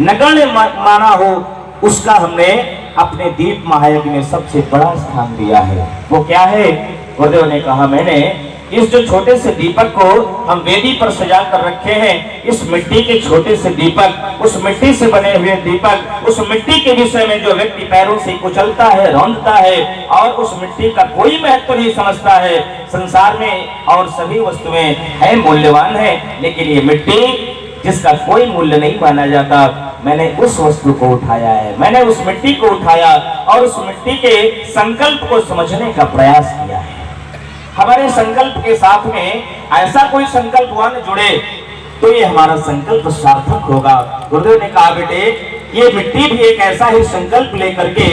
नगण्य माना हो, उसका हमने अपने दीप महायज्ञ में सबसे बड़ा स्थान दिया है। वो क्या है? गुरुदेव ने कहा, मैंने इस जो छोटे से दीपक को हम वेदी पर सजा कर रखे हैं, इस मिट्टी के छोटे से दीपक, उस मिट्टी से बने हुए दीपक, उस मिट्टी के विषय में जो व्यक्ति पैरों से कुचलता है, रौंदता है और उस मिट्टी का कोई महत्व नहीं समझता है, संसार में और सभी वस्तुएं है मूल्यवान है, लेकिन ये मिट्टी जिसका कोई मूल्य नहीं माना जाता, मैंने उस वस्तु को उठाया है, मैंने उस मिट्टी को उठाया और उस मिट्टी के संकल्प को समझने का प्रयास किया है। हमारे संकल्प के साथ में ऐसा कोई संकल्पवान जुड़े तो ये हमारा संकल्प सार्थक होगा। गुरुदेव ने कहा, बेटे ये मिट्टी भी एक ऐसा ही संकल्प लेकर के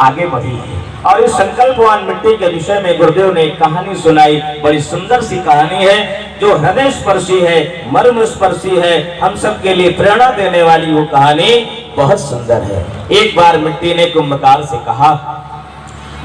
आगे बढ़ी है। और इस संकल्पवान मिट्टी के विषय में गुरुदेव ने एक कहानी सुनाई, बड़ी सुंदर सी कहानी है, जो हृदय स्पर्शी है, मर्म स्पर्शी है, हम सब के लिए प्रेरणा देने वाली वो कहानी बहुत सुंदर है। एक बार मिट्टी ने कुंभकार से कहा,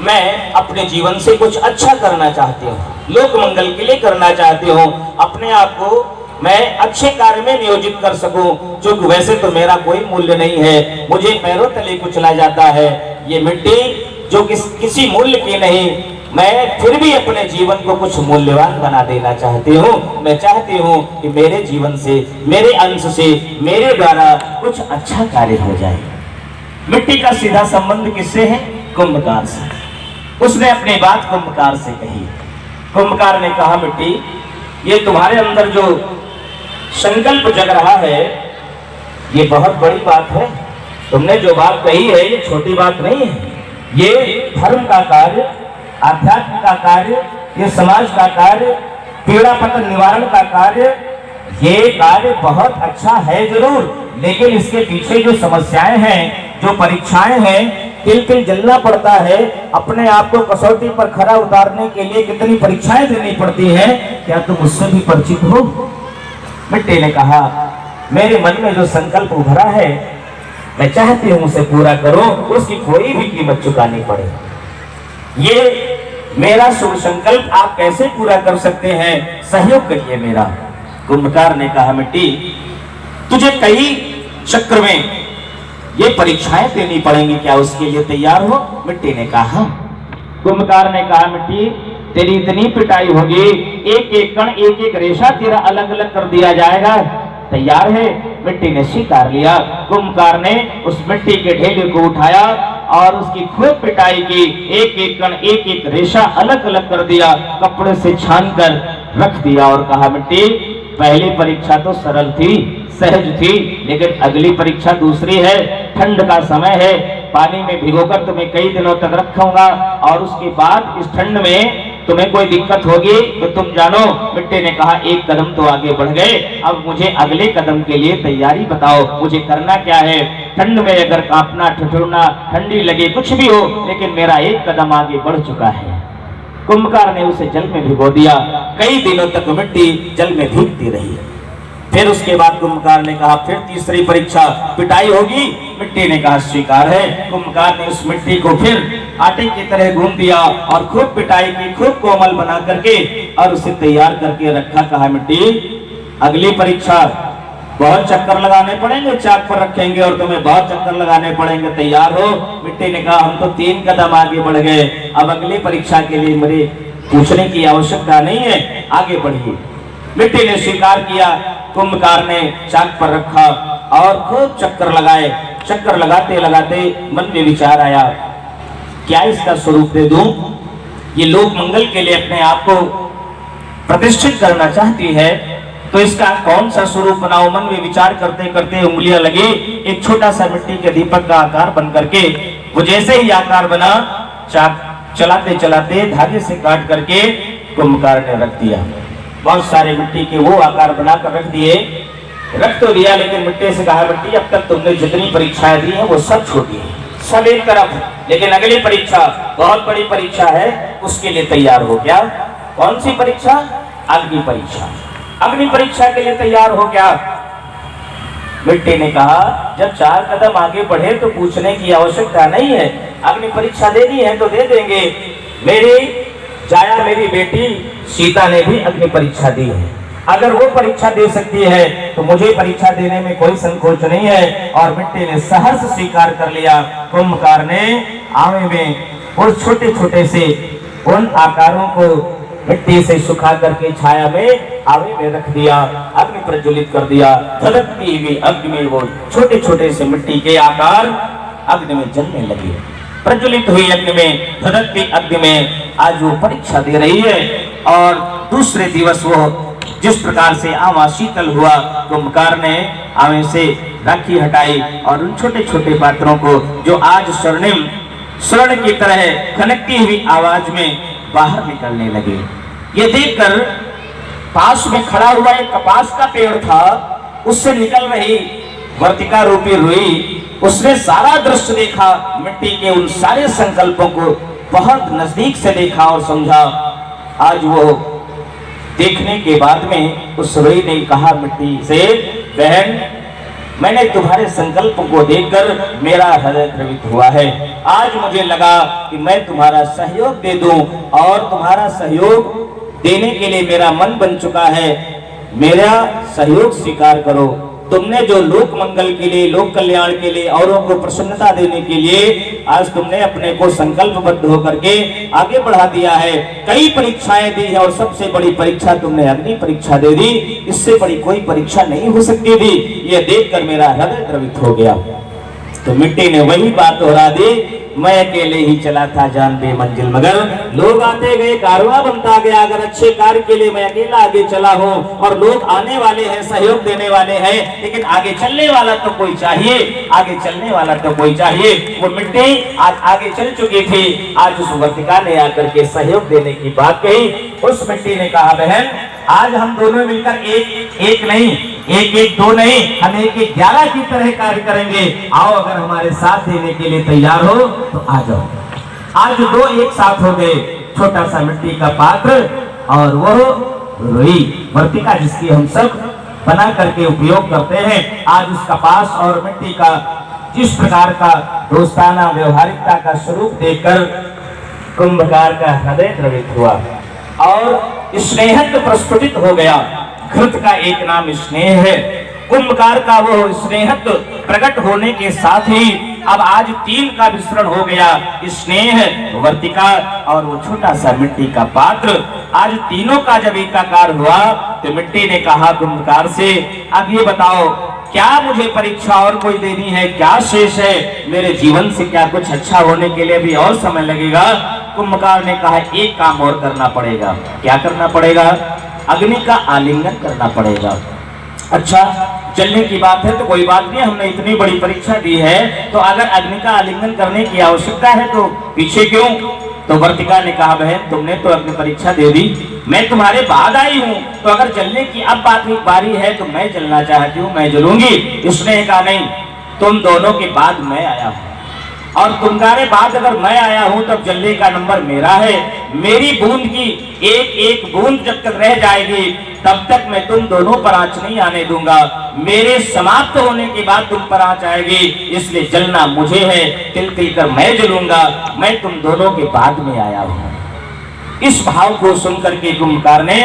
मैं अपने जीवन से कुछ अच्छा करना चाहती हूँ, लोक मंगल के लिए करना चाहती हूँ, अपने आप को मैं अच्छे कार्य में नियोजित कर सकूं, जो वैसे तो मेरा कोई मूल्य नहीं है, मुझे पैरों तले कुचला जाता है, ये मिट्टी जो किसी मूल्य की नहीं, मैं फिर भी अपने जीवन को कुछ मूल्यवान बना देना चाहती हूँ। मैं चाहती हूँ कि मेरे जीवन से, मेरे अंश से, मेरे द्वारा कुछ अच्छा कार्य हो जाए। मिट्टी का सीधा संबंध किससे है? कुंभकार से। उसने अपनी बात कुंभकार से कही। कुंभकार ने कहा, मिट्टी ये तुम्हारे अंदर जो संकल्प जग रहा है ये बहुत बड़ी बात है। तुमने जो बात कही है ये छोटी बात नहीं है, ये धर्म का कार्य, आध्यात्म का कार्य, ये समाज का कार्य, पीड़ा पतन निवारण का कार्य, ये कार्य बहुत अच्छा है जरूर, लेकिन इसके पीछे जो समस्याएं हैं, जो परीक्षाएं हैं, तिल तिल जलना पड़ता है, अपने आप को कसौटी पर खरा उतारने के लिए कितनी परीक्षाएं देनी पड़ती हैं, क्या तुम उससे भी परिचित हो? मिट्टी ने कहा, मेरे मन में जो संकल्प उभरा है मैं चाहती हूं उसे पूरा करो, उसकी कोई भी कीमत चुकानी पड़े। ये मेरा शुभ संकल्प आप कैसे पूरा कर सकते हैं? सहयोग करिए मेरा। कुंभकार ने कहा, मिट्टी तुझे कई चक्र में ये परीक्षाएं देनी पड़ेंगी, क्या उसके लिए तैयार हो? मिट्टी ने कहा। कुंभकार ने कहा, मिट्टी तेरी इतनी पिटाई होगी, एक एक कण, एक एक रेशा तेरा अलग अलग कर दिया जाएगा, तैयार है? मिट्टी ने स्वीकार लिया। कुंभकार ने उस मिट्टी के ढेले को उठाया और उसकी खूब पिटाई की, एक एक कण, एक एक रेशा अलग अलग कर दिया, कपड़े से छान कर रख दिया और कहा, मिट्टी पहली परीक्षा तो सरल थी, सहज थी, लेकिन अगली परीक्षा दूसरी है। ठंड का समय है, पानी में भिगोकर तुम्हें कई दिनों तक रखूंगा और उसके बाद इस ठंड में तुम्हें कोई दिक्कत होगी तो तुम जानो। मिट्टी ने कहा, एक कदम तो आगे बढ़ गए, अब मुझे अगले कदम के लिए तैयारी बताओ, मुझे करना क्या है? ठंड में अगर कांपना, ठिठुरना, ठंडी लगे, कुछ भी हो, लेकिन मेरा एक कदम आगे बढ़ चुका है। कुंभकार ने उसे जल में भिगो दिया, कई दिनों तक मिट्टी जल में भीगती रही। फिर उसके बाद कुंभकार ने कहा, फिर तीसरी परीक्षा पिटाई होगी? मिट्टी ने कहा, स्वीकार है। कुंभकार ने उस मिट्टी को फिर आटे की तरह गूंथ दिया और खूब पिटाई की, खूब कोमल बना करके और उसे तैयार करके रखा। कहा, मिट्टी अगली परीक्षा बहुत चक्कर लगाने पड़ेंगे, चाक पर रखेंगे और तुम्हें बहुत चक्कर लगाने पड़ेंगे, तैयार हो? मिट्टी ने कहा, हम तो 3 कदम आगे बढ़ गए, अब अगली परीक्षा के लिए मुझे पूछने की आवश्यकता नहीं है, आगे बढ़िए। मिट्टी ने स्वीकार किया। कुंभकार ने चाक पर रखा और खूब चक्कर लगाए। चक्कर लगाते लगाते मन में विचार आया, क्या इसका स्वरूप दे दूं? ये लोक मंगल के लिए अपने आप को प्रतिष्ठित करना चाहती है, तो इसका कौन सा स्वरूप बनाओ? मन में विचार करते करते उंगलियां लगी, एक छोटा सा मिट्टी के दीपक का आकार बन करके, वो जैसे ही आकार बना, चाक चलाते चलाते धागे से काट करके कुंभकार ने रख दिया। बहुत सारे मिट्टी के वो आकार बनाकर रख दिए, रख तो दिया, लेकिन मिट्टी से कहा, मिट्टी अब तक तुमने जितनी परीक्षाएं दी हैं वो सब छोटी है, सब एक तरफ, लेकिन अगली परीक्षा बहुत बड़ी परीक्षा है, उसके लिए तैयार हो क्या? कौन सी परीक्षा? अग्नि परीक्षा। अग्नि परीक्षा के लिए तैयार हो क्या? मिट्टी ने कहा, जब 4 कदम आगे बढ़े तो पूछने की आवश्यकता नहीं है, अग्नि परीक्षा देनी है तो दे देंगे। मेरी जाया, मेरी बेटी सीता ने भी अग्नि परीक्षा दी है। अगर वो परीक्षा दे सकती है तो मुझे परीक्षा देने में कोई संकोच नहीं है। और मिट्टी ने सहर्ष स्वीकार कर लिया। कुंभकार ने आवे में उस छोटे छोटे से उन आकारों को मिट्टी से सुखा करके छाया में आवे में रख दिया, अग्नि प्रज्वलित कर दिया। धधकती हुई अग्नि में वो छोटे छोटे से मिट्टी के आकार अग्नि में जलने लगे। प्रज्वलित हुई अग्नि में, धधकती अग्नि में आज वो परीक्षा दे रही है। और दूसरे दिवस वो जिस प्रकार से आवा शीतल हुआ, कुंभकार ने आवे से राखी हटाई और उन छोटे छोटे पात्रों को जो आज स्वर्णिम स्वर्ण की तरह खनकती हुई आवाज में बाहर निकलने लगे। ये देखकर पास में खड़ा हुआ एक कपास का पेड़ था, उससे निकल रही वर्तिका रूपी रुई, उसने सारा दृश्य देखा, मिट्टी के उन सारे संकल्पों को बहुत नजदीक से देखा और समझा। आज वो देखने के बाद में उस रुई ने कहा मिट्टी से, बहन मैंने तुम्हारे संकल्प को देखकर मेरा हृदय द्रवित हुआ है। आज मुझे लगा कि मैं तुम्हारा सहयोग दे दूं और तुम्हारा सहयोग देने के लिए मेरा मन बन चुका है। मेरा सहयोग स्वीकार करो। तुमने जो लोक मंगल के लिए, लोक कल्याण के लिए, औरों को प्रसन्नता देने के लिए आज तुमने अपने को संकल्पबद्ध होकर के आगे बढ़ा दिया है। कई परीक्षाएं दी है और सबसे बड़ी परीक्षा तुमने अग्नि परीक्षा दे दी। इससे बड़ी कोई परीक्षा नहीं हो सकती थी। यह देखकर मेरा हृदय द्रवित हो गया। तो मिट्टी ने वही बात दोहरा दी, मैं अकेले ही चला था जान बे मंजिल, मगर लोग आते गए, कारवां बनता गया। अगर अच्छे कार्य के लिए मैं अकेला आगे चला हूँ और लोग आने वाले हैं, सहयोग देने वाले हैं, लेकिन आगे चलने वाला तो कोई चाहिए, आगे चलने वाला तो कोई चाहिए। वो मिट्टी आज आगे चल चुकी थी। आज उस वर्तिका ने आकर के सहयोग देने की बात कही। उस मिट्टी ने कहा, बहन आज हम दोनों मिलकर एक नहीं, एक दो नहीं, हम 11 की तरह कार्य करेंगे। आओ, अगर हमारे साथ देने के लिए तैयार हो तो आ जाओ। आज दो एक साथ हो गए, छोटा सा मिट्टी का पात्र और वो रुई वर्तिका जिसकी हम सब बना करके उपयोग करते हैं। आज उस कपास और मिट्टी का जिस प्रकार का दोस्ताना व्यवहारिकता का स्वरूप देखकर कुंभकार का हृदय द्रवित हुआ और स्नेहत्व प्रस्फुटित हो गया। घृत का एक नाम स्नेह है। कुंभकार का वो स्नेहत्व प्रकट होने के साथ ही अब आज 3 का मिश्रण हो गया, स्नेह, वर्तिका और वो छोटा सा मिट्टी का पात्र। आज तीनों का जब एकाकार हुआ तो मिट्टी ने कहा कुंभकार से, अब ये बताओ क्या मुझे परीक्षा और कोई देनी है, क्या शेष है मेरे जीवन से, क्या कुछ अच्छा होने के लिए भी और समय लगेगा? कुंभकार ने कहा एक काम और करना पड़ेगा। क्या करना पड़ेगा? अग्नि का आलिंगन करना पड़ेगा। अच्छा, चलने की बात है तो कोई बात नहीं, हमने इतनी बड़ी परीक्षा दी है तो अगर अग्नि का आलिंगन करने की आवश्यकता है तो पीछे क्यों? तो वर्तिका ने कहा, बहन तुमने तो अपनी परीक्षा दे दी, मैं तुम्हारे बाद आई हूँ, तो अगर जलने की अब बारी है तो मैं जलना चाहती हूँ, मैं जलूंगी। उसने कहा नहीं, तुम दोनों के बाद मैं आया हूँ और तुम्हारे बाद अगर मैं आया हूं तब जलने का नंबर मेरा है। मेरी बूंद की एक एक बूंद जब तक रह जाएगी तब तक मैं तुम दोनों पर आंच नहीं आने दूंगा। मेरे समाप्त होने के बाद तुम पर आंच आएगी, इसलिए जलना मुझे है। तिल तिल कर मैं जलूंगा, मैं तुम दोनों के बाद में आया हूं। इस भाव को सुनकर के कुंभकार ने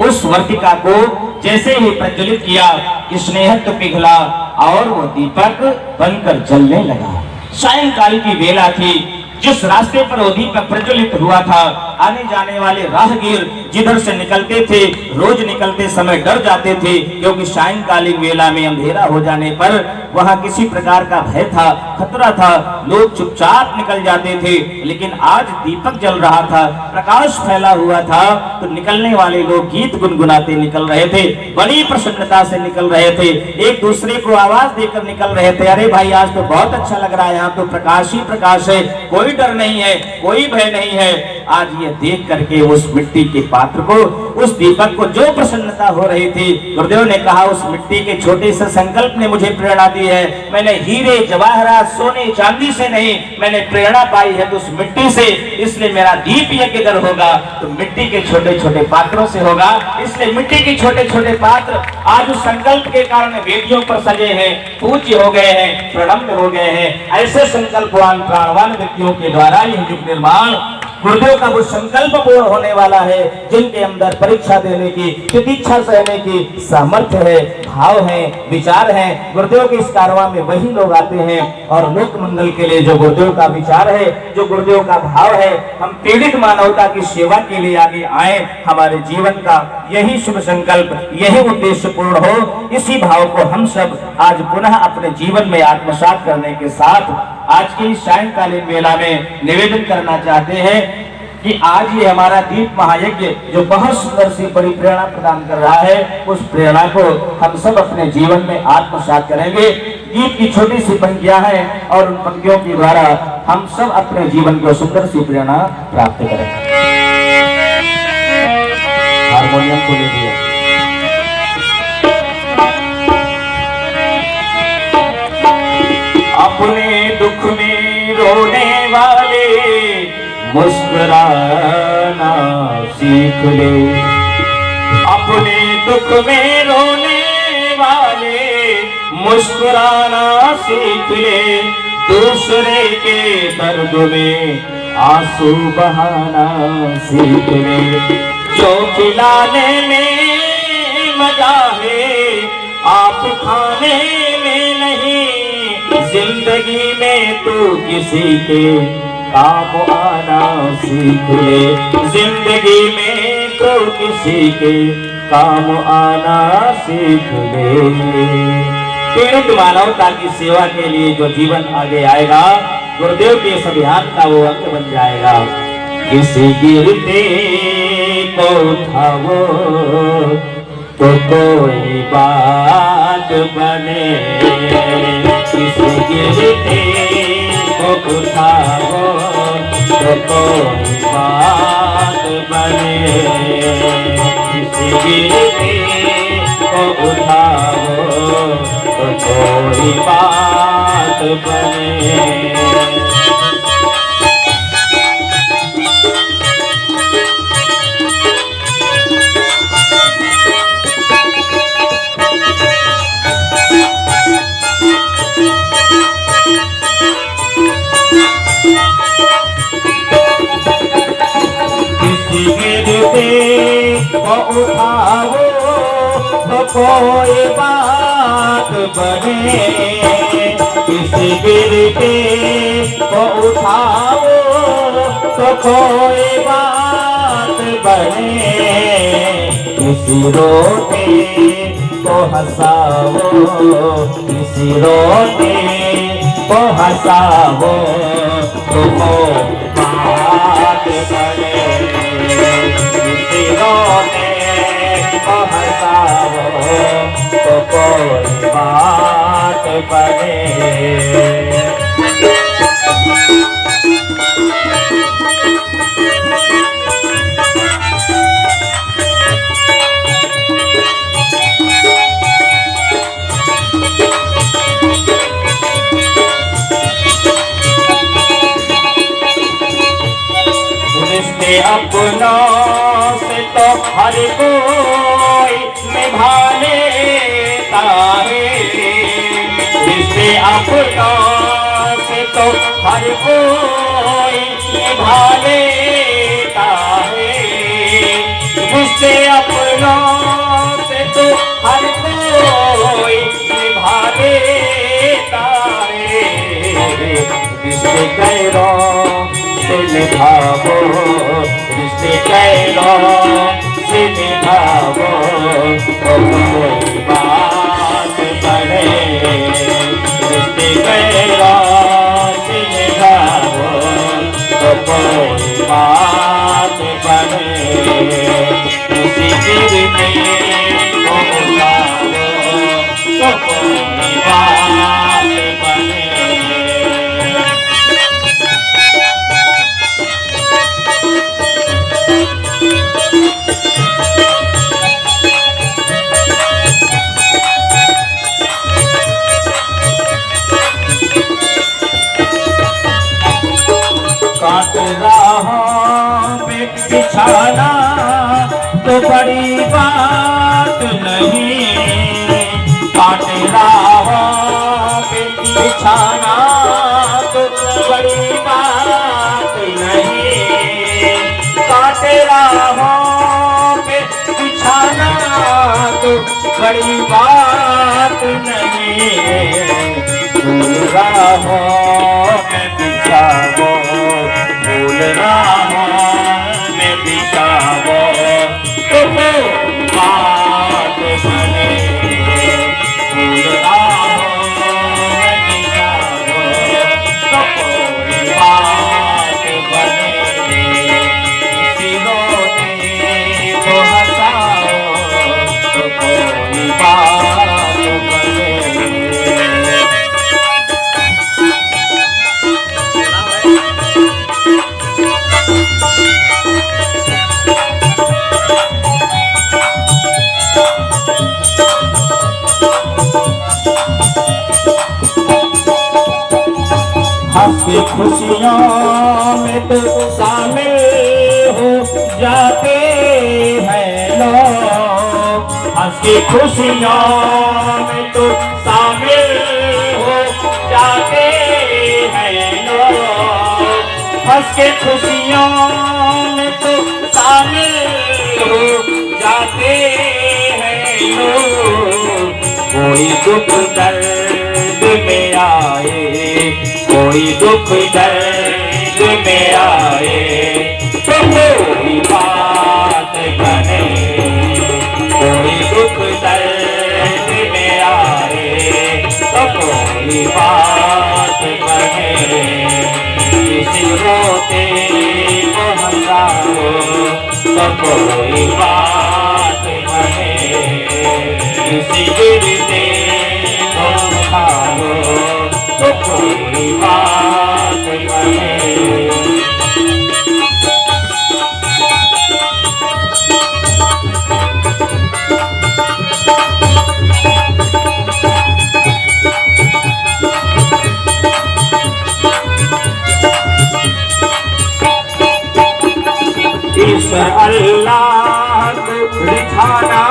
उस वर्तिका को जैसे ही प्रज्वलित किया, स्नेहत्व पिघला और वो दीपक बनकर जलने लगा। सायंकाल की वेला थी। जिस रास्ते पर वो दीपक प्रज्वलित हुआ था, आने जाने वाले राहगीर जिधर से निकलते थे रोज निकलते समय डर जाते थे, क्योंकि सायंकालीन वेला में अंधेरा हो जाने पर वहां किसी प्रकार का भय था, खतरा था, लोग चुपचाप निकल जाते थे। लेकिन आज दीपक जल रहा था, प्रकाश फैला हुआ था, तो निकलने वाले लोग गीत गुनगुनाते निकल रहे थे, बड़ी प्रसन्नता से निकल रहे थे, एक दूसरे को आवाज देकर निकल रहे थे, अरे भाई आज तो बहुत अच्छा लग रहा है, यहाँ तो प्रकाश ही प्रकाश है, कोई डर नहीं है, कोई भय नहीं है। आज ये देख करके उस मिट्टी के पात्र को, उस दीपक को जो प्रसन्नता हो रही थी, गुरुदेव ने कहा उस मिट्टी के छोटे से संकल्प ने मुझे प्रेरणा दी है। मैंने हीरे जवाहरात सोने चांदी से नहीं, मैंने प्रेरणा पाई है तो उस मिट्टी से, इसलिए मेरा दीप यज्ञ अगर होगा तो मिट्टी के छोटे छोटे पात्रों से होगा। इसलिए मिट्टी के छोटे छोटे पात्र आज उस संकल्प के कारण वेदियों पर सजे हैं, पूज्य हो गए हैं, प्रणम्य हो गए हैं। ऐसे संकल्पवान प्राणवान व्यक्तियों के द्वारा यह युग निर्माण गुरुदेव का वो संकल्प पूर्ण होने वाला है जिनके अंदर परीक्षा देने की, प्रतीक्षा सहने की सामर्थ्य है, भाव है, विचार है। गुरुदेव के इस कारवां में वही लोग आते हैं और लोक मंगल के लिए जो गुरुदेव का विचार है, जो गुरुदेव का भाव है, हम पीड़ित मानवता की सेवा के लिए आगे आए। हमारे जीवन का यही शुभ संकल्प, यही उद्देश्य पूर्ण हो, इसी भाव को हम सब आज पुनः अपने जीवन में आत्मसात करने के साथ आज के इस सायंकालीन मेला में निवेदन करना चाहते हैं कि आज ये हमारा दीप महायज्ञ जो बहुत सुंदर सी परिप्रेरणा प्रदान कर रहा है, उस प्रेरणा को हम सब अपने जीवन में आत्मसात करेंगे। गीत की छोटी सी पंक्तियां हैं और उन पंक्तियों के द्वारा हम सब अपने जीवन को सुंदर सी प्रेरणा प्राप्त करेंगे। हारमोनियम को ले लिया। अपने दुख में रोने वाले मुस्कुराना सीख ले, अपने दुख में रोने वाले मुस्कुराना सीख ले, दूसरे के दर्द में आंसू बहाना सीख ले। जो खिलाने में मजा है आप खाने में नहीं, जिंदगी में तू किसी के काम आना सीख ले, जिंदगी में तो किसी के काम आना सीख ले। पीड़ित मानवता की सेवा के लिए जो जीवन आगे आएगा, गुरुदेव के इस अभियान का वो अंग बन जाएगा। किसी गिरते को उठाओ तो कोई बात बने, किसी गिरते को उठाओ तो कोई बात बने, किसी गिरते को उठाओ तो कोई बात बने। को उठाओ तो कोई बात बने, किसी गिरते को उठाओ तो कोई बात बने, किसी रोते को हंसाओ, किसी रोते को हंसाओ तो कोई बात बने, रोने को हंसाओ तो कोई बात बने। रिश्ते अपनों से तो हर कोई निभा लेता है, रिश्ते अपनों से तो हर कोई निभा लेता है, रिश्ते अपनों से तो हर कोई निभा लेता है, रिश्ते गैरों से निभाओ, रिश्ते गैरों से निभाओ तो कोई बात बने, रिश्ते गैरों से निभाओ तो कोई बात बने, किसी गिरने को उठाओ तो कोई बात बने। काट राहों पे बिछाना तो बड़ी बात नहीं, काट राहों पे बिछाना तो बड़ी बात नहीं, राहों पे बिछाना तो बड़ी बात नहीं है। फूल राहों में बिछाओ, फूल राहों में बिछाओ तो बात बने। फूल राहों में बिछाओ तो कोई बात बने। किसी रोते को हंसाओ तो कोई बात बने। हंस के खुशियों में तो शामिल हो जाते हैं लोग। हंस के खुशियों में तो शामिल हो जाते हैं लोग। हंस के खुशियों में तो शामिल हो जाते हैं लोग। कोई दुख दर्द में आए, कोई दुख दर्द में आए तो कोई बात बने। कोई दुख दर्द में आए तो कोई बात बने। किसी रोते को हंसाओ तो कोई बात बने। किसी गिरते को उठाओ तो कोई बात बने। ईश्वर अल्लाह को रिझाना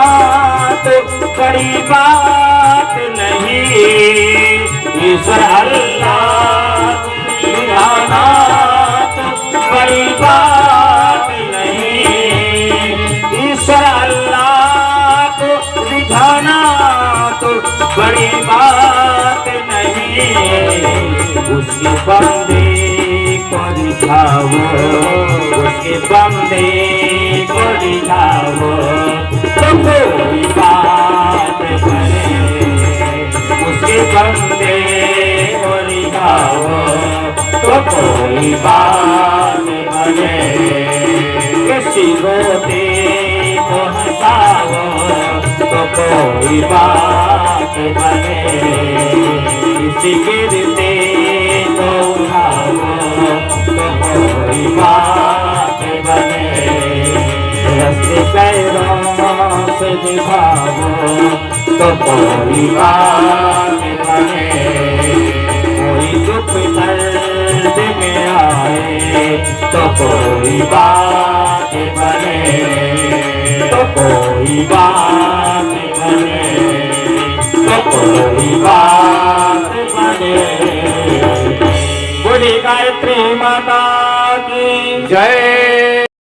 तो बड़ी बात नहीं। ईश्वर अल्लाह को रिझाना तो बड़ी बात नहीं। ईश्वर अल्लाह को रिझाना तो बड़ी बात नहीं। उसके बंदे को रिझाओ, उसके बंदे को रिझाओ तो कोई बात बने। उसके बंदे को रिझाओ तो कोई बात बने। किसी रोते को हंसाओ तो कोई बात बने। किसी गिरते को उठाओ तो कोई बात बने। रस्ते पैरों से दिखाओ तो कोई बात बने। कोई दुख दर्द में आए तो कोई बात बने। तो कोई बात